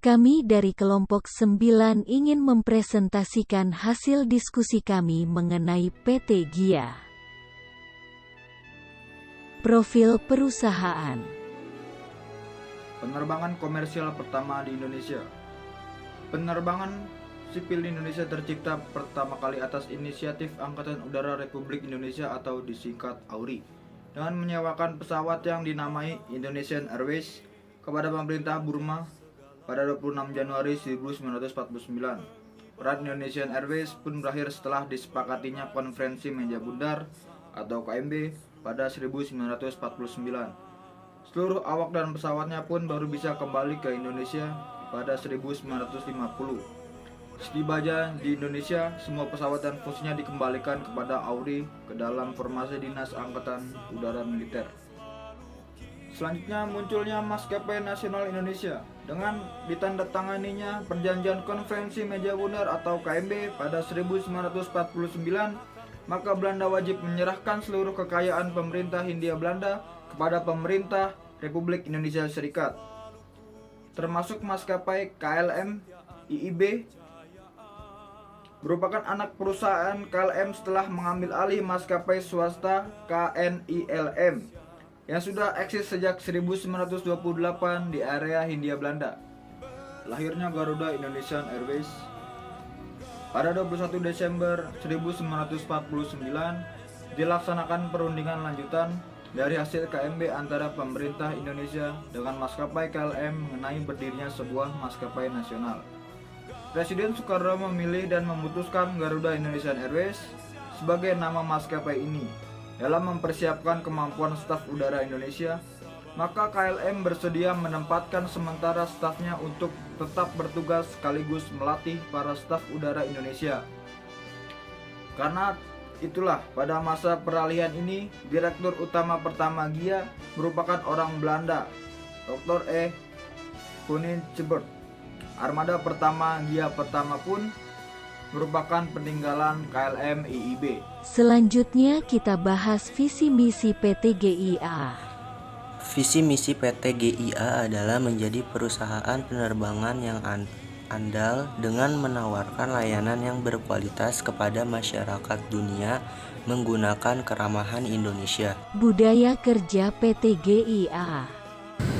Kami dari kelompok 9 ingin mempresentasikan hasil diskusi kami mengenai PT GIA. Profil perusahaan. Penerbangan komersial pertama di Indonesia. Penerbangan sipil di Indonesia tercipta pertama kali atas inisiatif Angkatan Udara Republik Indonesia atau disingkat AURI, dengan menyewakan pesawat yang dinamai Indonesian Airways kepada pemerintah Burma pada 26 Januari 1949. Peran Indonesian Airways pun berakhir setelah disepakatinya Konferensi Meja Bundar atau KMB pada 1949. Seluruh awak dan pesawatnya pun baru bisa kembali ke Indonesia pada 1950. Setibanya di Indonesia, semua pesawat dan fungsinya dikembalikan kepada AURI ke dalam formasi Dinas Angkatan Udara Militer. Selanjutnya munculnya Maskapai Nasional Indonesia dengan ditandatanganinya Perjanjian Konferensi Meja Bundar atau KMB pada 1949, maka Belanda wajib menyerahkan seluruh kekayaan pemerintah Hindia Belanda kepada pemerintah Republik Indonesia Serikat, termasuk maskapai KLM IIB, merupakan anak perusahaan KLM setelah mengambil alih maskapai swasta KNILM yang sudah eksis sejak 1928 di area Hindia Belanda. Lahirnya Garuda Indonesian Airways pada 21 Desember 1949, dilaksanakan perundingan lanjutan dari hasil KMB antara pemerintah Indonesia dengan maskapai KLM mengenai berdirinya sebuah maskapai nasional. Presiden Soekarno memilih dan memutuskan Garuda Indonesian Airways sebagai nama maskapai ini. Dalam mempersiapkan kemampuan staf udara Indonesia, maka KLM bersedia menempatkan sementara stafnya untuk tetap bertugas sekaligus melatih para staf udara Indonesia. Karena itulah pada masa peralihan ini, Direktur Utama pertama GIA merupakan orang Belanda, Dr. E. Konintsberg. Armada pertama GIA pertama pun merupakan peninggalan KLM IIB. Selanjutnya kita bahas visi misi PT GIA. Visi misi PT GIA adalah menjadi perusahaan penerbangan yang andal dengan menawarkan layanan yang berkualitas kepada masyarakat dunia menggunakan keramahan Indonesia. Budaya kerja PT GIA.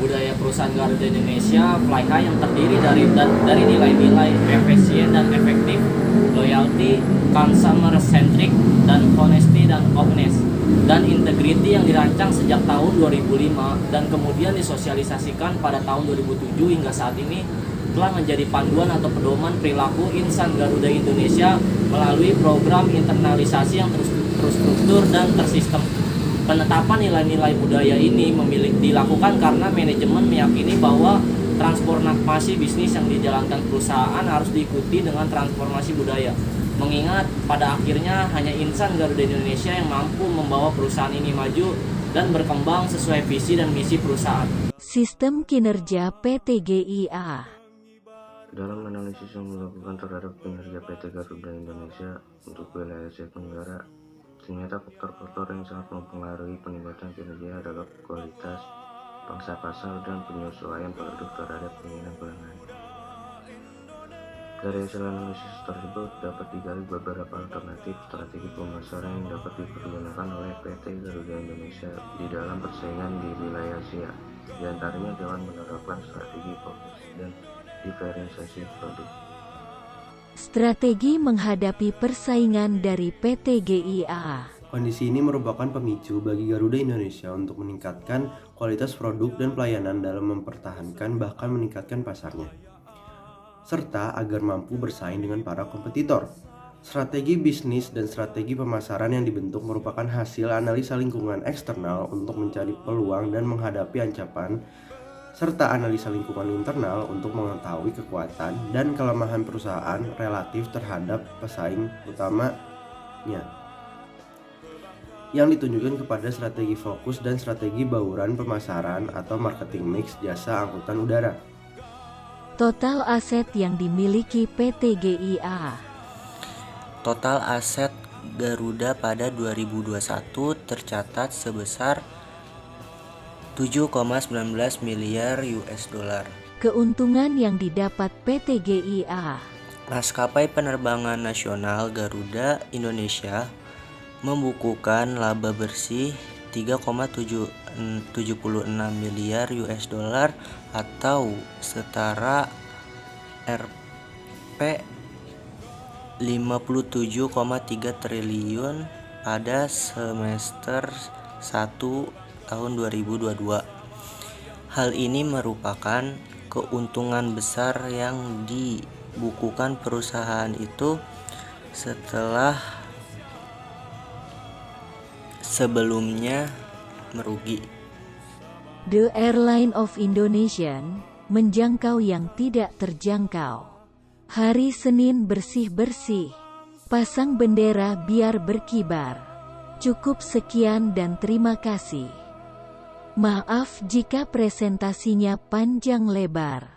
Budaya perusahaan Garuda Indonesia Fly High yang terdiri dari nilai-nilai efisien dan efektif, loyalty, consumer centric, dan honesty dan openness, dan integrity yang dirancang sejak tahun 2005 dan kemudian disosialisasikan pada tahun 2007 hingga saat ini telah menjadi panduan atau pedoman perilaku insan Garuda Indonesia melalui program internalisasi yang terstruktur dan tersistem. Penetapan nilai-nilai budaya ini dilakukan karena manajemen meyakini bahwa transformasi bisnis yang dijalankan perusahaan harus diikuti dengan transformasi budaya. Mengingat pada akhirnya hanya insan Garuda Indonesia yang mampu membawa perusahaan ini maju dan berkembang sesuai visi dan misi perusahaan. Sistem kinerja PT GIA. Dalam analisis yang dilakukan terhadap kinerja PT Garuda Indonesia untuk wilayah Asia Tenggara, ternyata faktor-faktor yang sangat mempengaruhi peningkatan kinerja adalah kualitas, pangsa pasar, dan penyesuaian produk terhadap keinginan pelanggan. Dari hasil analisis tersebut dapat digali beberapa alternatif strategi pemasaran yang dapat dipergunakan oleh PT Garuda Indonesia di dalam persaingan di wilayah Asia, di antaranya dengan menerapkan strategi fokus dan diferensiasi produk. Strategi menghadapi persaingan dari PT GIA. Kondisi ini merupakan pemicu bagi Garuda Indonesia untuk meningkatkan kualitas produk dan pelayanan dalam mempertahankan bahkan meningkatkan pasarnya, serta agar mampu bersaing dengan para kompetitor. Strategi bisnis dan strategi pemasaran yang dibentuk merupakan hasil analisa lingkungan eksternal untuk mencari peluang dan menghadapi ancaman, serta analisa lingkungan internal untuk mengetahui kekuatan dan kelemahan perusahaan relatif terhadap pesaing utamanya, yang ditunjukkan kepada strategi fokus dan strategi bauran pemasaran atau marketing mix jasa angkutan udara. Total aset yang dimiliki PT GIA. Total aset Garuda pada 2021 tercatat sebesar 7,19 miliar US dollar. Keuntungan yang didapat PT GIA. Maskapai Penerbangan Nasional Garuda Indonesia membukukan laba bersih 3,76 miliar US dollar atau setara Rp 57,3 triliun pada semester 1 tahun 2022. Hal ini merupakan keuntungan besar yang dibukukan perusahaan itu setelah sebelumnya merugi. The Airline of Indonesia menjangkau yang tidak terjangkau. Hari Senin bersih-bersih. Pasang bendera biar berkibar. Cukup sekian dan terima kasih. Maaf jika presentasinya panjang lebar.